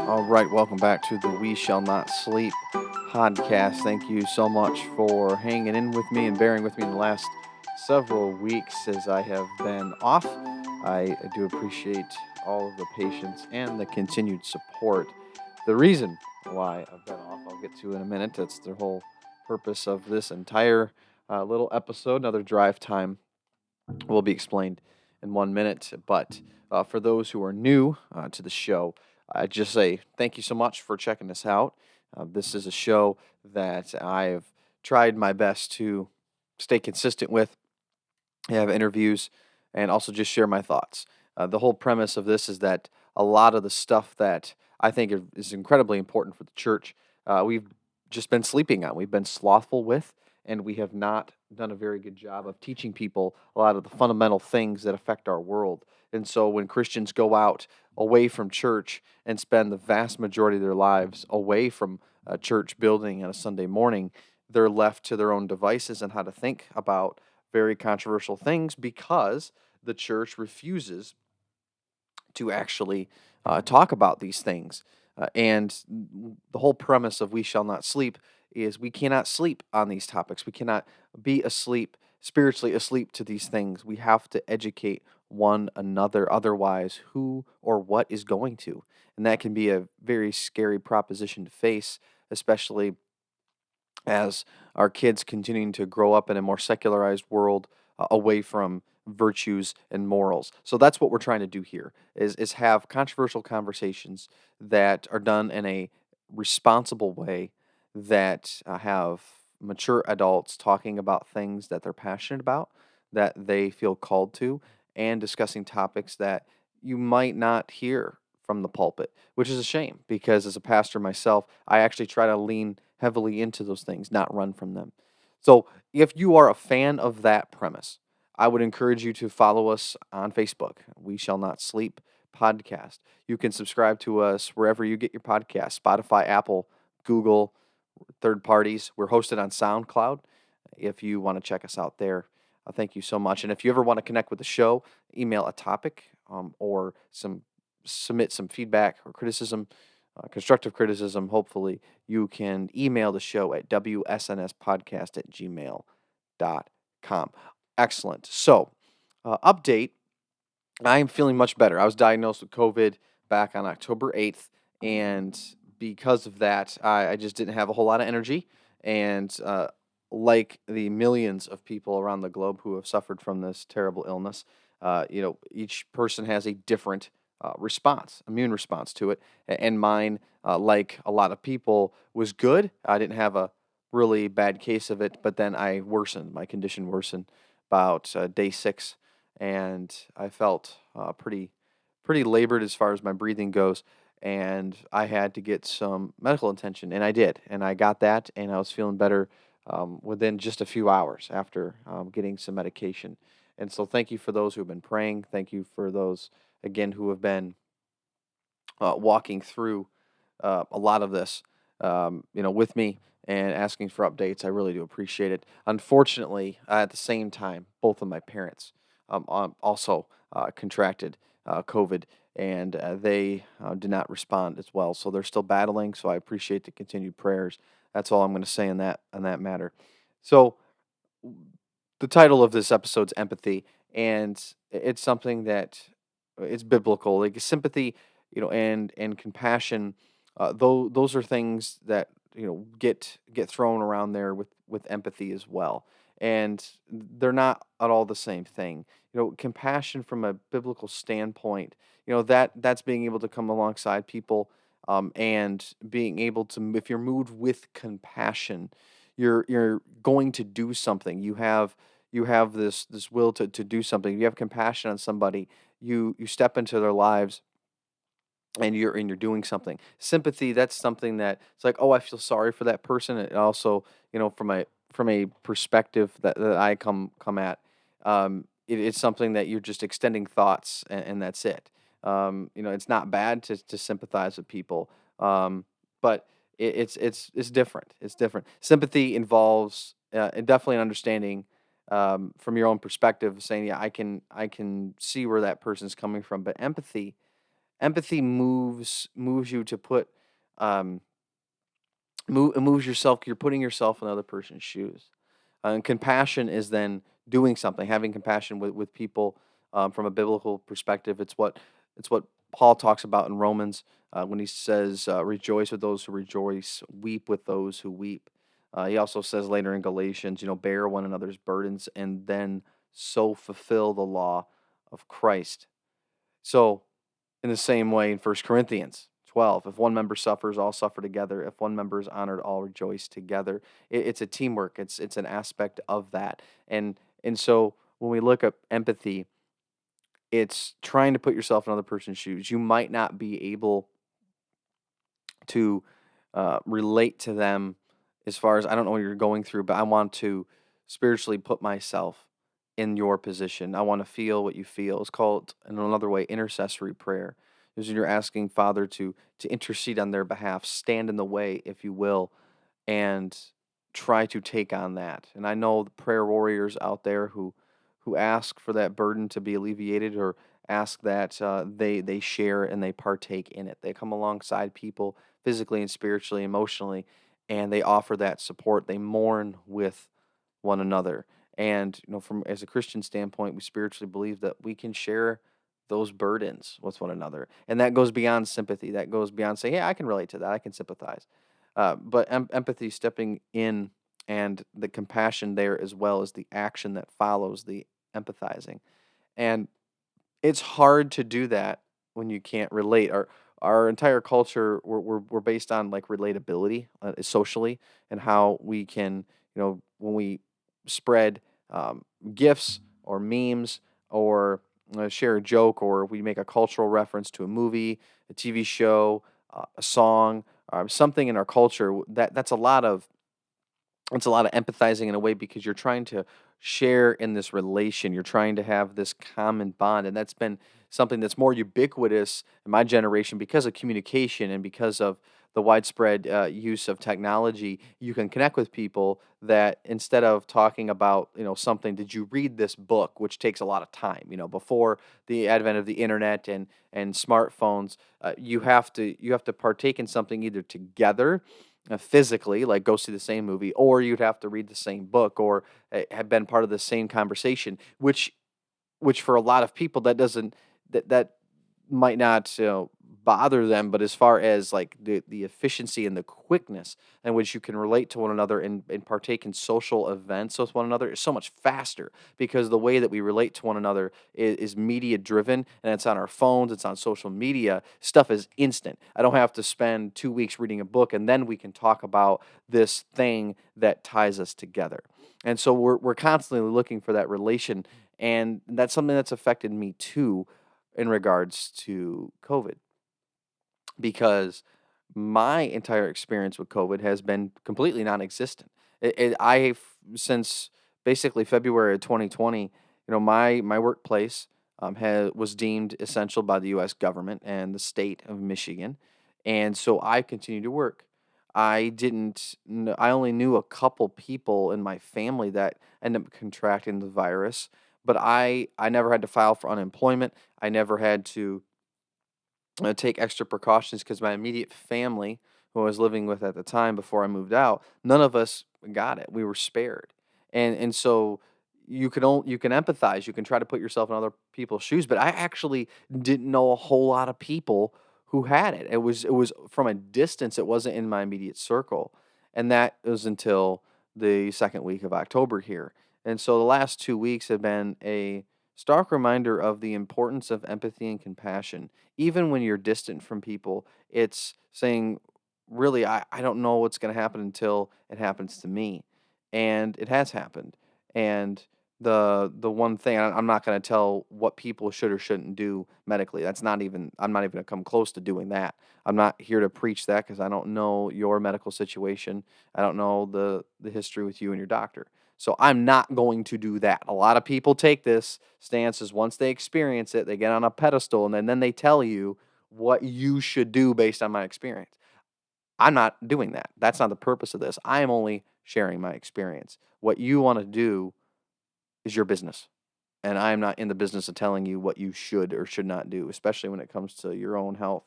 All right, welcome back to the We Shall Not Sleep podcast. Thank you so much for hanging in with me and bearing with me in the last several weeks as I have been off. I do appreciate all of the patience and the continued support. The reason why I've been off, I'll get to in a minute. That's the whole purpose of this entire little episode. Another drive time will be explained in 1 minute. But for those who are new to the show, I just say thank you so much for checking this out. This is a show that I've tried my best to stay consistent with, have interviews, and also just share my thoughts. The whole premise of this is that a lot of the stuff that I think is incredibly important for the church, we've just been sleeping on. We've been slothful with, and we have not done a very good job of teaching people a lot of the fundamental things that affect our world. And so when Christians go out away from church and spend the vast majority of their lives away from a church building on a Sunday morning, they're left to their own devices and how to think about very controversial things because the church refuses to actually talk about these things. And the whole premise of We Shall Not Sleep is we cannot sleep on these topics. We cannot be asleep, spiritually asleep to these things. We have to educate one another. Otherwise, who or what is going to? And that can be a very scary proposition to face, especially as our kids continuing to grow up in a more secularized world away from virtues and morals. So that's what we're trying to do here is have controversial conversations that are done in a responsible way that have mature adults talking about things that they're passionate about, that they feel called to, and discussing topics that you might not hear from the pulpit, which is a shame because as a pastor myself, I actually try to lean heavily into those things, not run from them. So if you are a fan of that premise, I would encourage you to follow us on Facebook. We Shall Not Sleep podcast. You can subscribe to us wherever you get your podcasts, Spotify, Apple, Google, third parties. We're hosted on SoundCloud if you want to check us out there. Thank you so much. And if you ever want to connect with the show, email a topic or submit some feedback or criticism, constructive criticism, hopefully, you can email the show at wsnspodcast@gmail.com. Excellent. So, update, I am feeling much better. I was diagnosed with COVID back on October 8th, and because of that, I just didn't have a whole lot of energy. And like the millions of people around the globe who have suffered from this terrible illness, each person has a different immune response to it. And mine, like a lot of people, was good. I didn't have a really bad case of it, but then I worsened. My condition worsened about day 6, and I felt pretty labored as far as my breathing goes. And I had to get some medical attention, and I did, and I got that, and I was feeling better within just a few hours after getting some medication. And so, thank you for those who have been praying. Thank you for those again who have been walking through a lot of this, with me and asking for updates. I really do appreciate it. Unfortunately, at the same time, both of my parents also contracted COVID, and they did not respond as well. So they're still battling. So I appreciate the continued prayers. That's all I'm going to say on that matter. So the title of this episode's empathy, and it's something that it's biblical. Like sympathy, and compassion. Though those are things that get thrown around there with empathy as well, and they're not at all the same thing. Compassion from a biblical standpoint, that's being able to come alongside people, and being able to, if you're moved with compassion, you're going to do something. You have this will to do something. If you have compassion on somebody, you step into their lives and you're doing something. Sympathy, that's something that it's like, oh, I feel sorry for that person. And also, from a perspective that I come at, it's something that you're just extending thoughts, and that's it. It's not bad to sympathize with people, but it's different. It's different. Sympathy involves definitely an understanding from your own perspective, saying, yeah, I can see where that person's coming from. But empathy, Empathy moves you to put um, it moves yourself. You're putting yourself in another person's shoes. And compassion is then doing something, having compassion with people from a biblical perspective. It's what Paul talks about in Romans when he says, "Rejoice with those who rejoice, weep with those who weep." He also says later in Galatians, bear one another's burdens, and then so fulfill the law of Christ. So in the same way, in 1 Corinthians 12, if one member suffers, all suffer together. If one member is honored, all rejoice together. It's a teamwork. It's an aspect of that. And so when we look at empathy, it's trying to put yourself in another person's shoes. You might not be able to relate to them as far as I don't know what you're going through, but I want to spiritually put myself in your position. I want to feel what you feel. It's called, in another way, intercessory prayer. Is when you're asking Father to intercede on their behalf, stand in the way, if you will, and try to take on that. And I know the prayer warriors out there who ask for that burden to be alleviated, or ask that they share and they partake in it. They come alongside people physically and spiritually, emotionally, and they offer that support. They mourn with one another. And from as a Christian standpoint, we spiritually believe that we can share those burdens with one another, and that goes beyond sympathy. That goes beyond saying, "Yeah, I can relate to that. I can sympathize." But empathy, stepping in, and the compassion there, as well as the action that follows the empathizing. And it's hard to do that when you can't relate. Our entire culture, we're based on like relatability socially, and how we can, when we spread gifts or memes, or share a joke, or we make a cultural reference to a movie, a TV show, a song, something in our culture, that's a lot of empathizing in a way, because you're trying to share in this relation. You're trying to have this common bond. And that's been something that's more ubiquitous in my generation because of communication and because of the widespread use of technology. You can connect with people that, instead of talking about, something, did you read this book, which takes a lot of time, before the advent of the internet and smartphones. You have to partake in something either together, physically, like go see the same movie, or you'd have to read the same book, or have been part of the same conversation, which for a lot of people, that might not, bother them. But as far as like the efficiency and the quickness in which you can relate to one another, and partake in social events with one another, is so much faster, because the way that we relate to one another is media driven, and it's on our phones, it's on social media. Stuff is instant. I don't have to spend 2 weeks reading a book, and then we can talk about this thing that ties us together. And so we're constantly looking for that relation, and that's something that's affected me too, in regards to COVID, because my entire experience with COVID has been completely non-existent. Since basically February of 2020, my workplace was deemed essential by the U.S. government and the state of Michigan, and so I continued to work. I only knew a couple people in my family that ended up contracting the virus, but I never had to file for unemployment. I never had to take extra precautions, because my immediate family, who I was living with at the time before I moved out, none of us got it. We were spared, and so you can empathize. You can try to put yourself in other people's shoes. But I actually didn't know a whole lot of people who had it. It was from a distance. It wasn't in my immediate circle, and that was until the second week of October here. And so the last 2 weeks have been a stark reminder of the importance of empathy and compassion. Even when you're distant from people, it's saying, really, I don't know what's going to happen until it happens to me. And it has happened. And the one thing, I'm not going to tell what people should or shouldn't do medically. I'm not even going to come close to doing that. I'm not here to preach that, because I don't know your medical situation. I don't know the history with you and your doctor. So I'm not going to do that. A lot of people take this stance as, once they experience it, they get on a pedestal, and then they tell you what you should do based on my experience. I'm not doing that. That's not the purpose of this. I am only sharing my experience. What you want to do is your business. And I'm not in the business of telling you what you should or should not do, especially when it comes to your own health.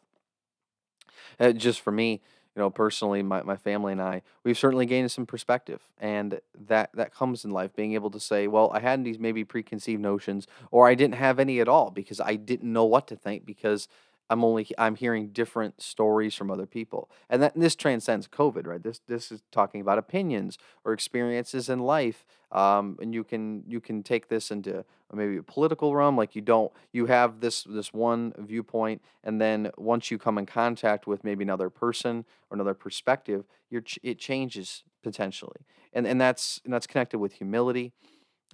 Just for me, personally, my family and I, we've certainly gained some perspective, and that comes in life, being able to say, well, I had these maybe preconceived notions, or I didn't have any at all because I didn't know what to think because I'm hearing different stories from other people, and this transcends COVID, right? This is talking about opinions or experiences in life, and you can take this into maybe a political realm, like you have this one viewpoint, and then once you come in contact with maybe another person or another perspective, it changes potentially, and that's connected with humility.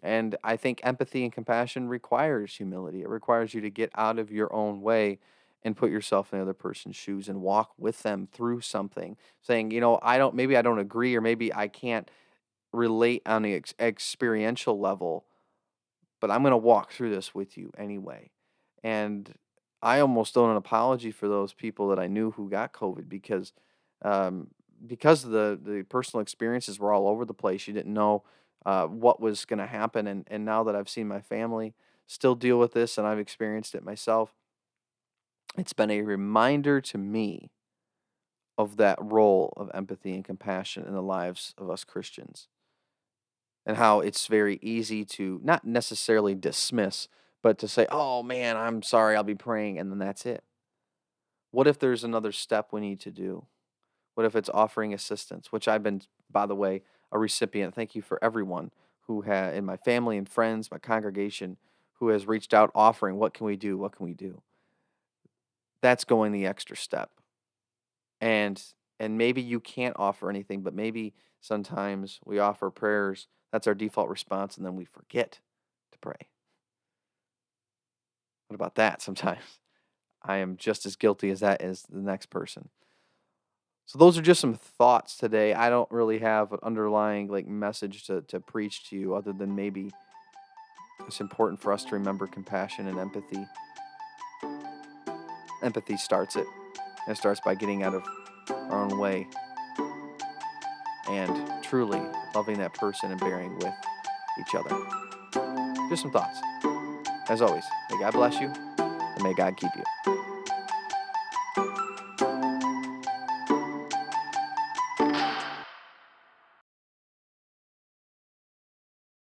And I think empathy and compassion requires humility. It requires you to get out of your own way and put yourself in the other person's shoes and walk with them through something, saying, maybe I don't agree, or maybe I can't relate on the experiential level, but I'm going to walk through this with you anyway. And I almost owe an apology for those people that I knew who got COVID, um, because the personal experiences were all over the place. You didn't know what was going to happen, and now that I've seen my family still deal with this, and I've experienced it myself, it's been a reminder to me of that role of empathy and compassion in the lives of us Christians, and how it's very easy to not necessarily dismiss, but to say, "Oh man, I'm sorry, I'll be praying," and then that's it. What if there's another step we need to do? What if it's offering assistance, which I've been, by the way, a recipient. Thank you for everyone who in my family and friends, my congregation, who has reached out offering, "What can we do? What can we do?" That's going the extra step. And maybe you can't offer anything, but maybe sometimes we offer prayers. That's our default response, and then we forget to pray. What about that? Sometimes I am just as guilty as that as the next person. So those are just some thoughts today. I don't really have an underlying like message to preach to you, other than maybe it's important for us to remember compassion and empathy. Empathy starts it. And it starts by getting out of our own way and truly loving that person and bearing with each other. Just some thoughts. As always, may God bless you and may God keep you.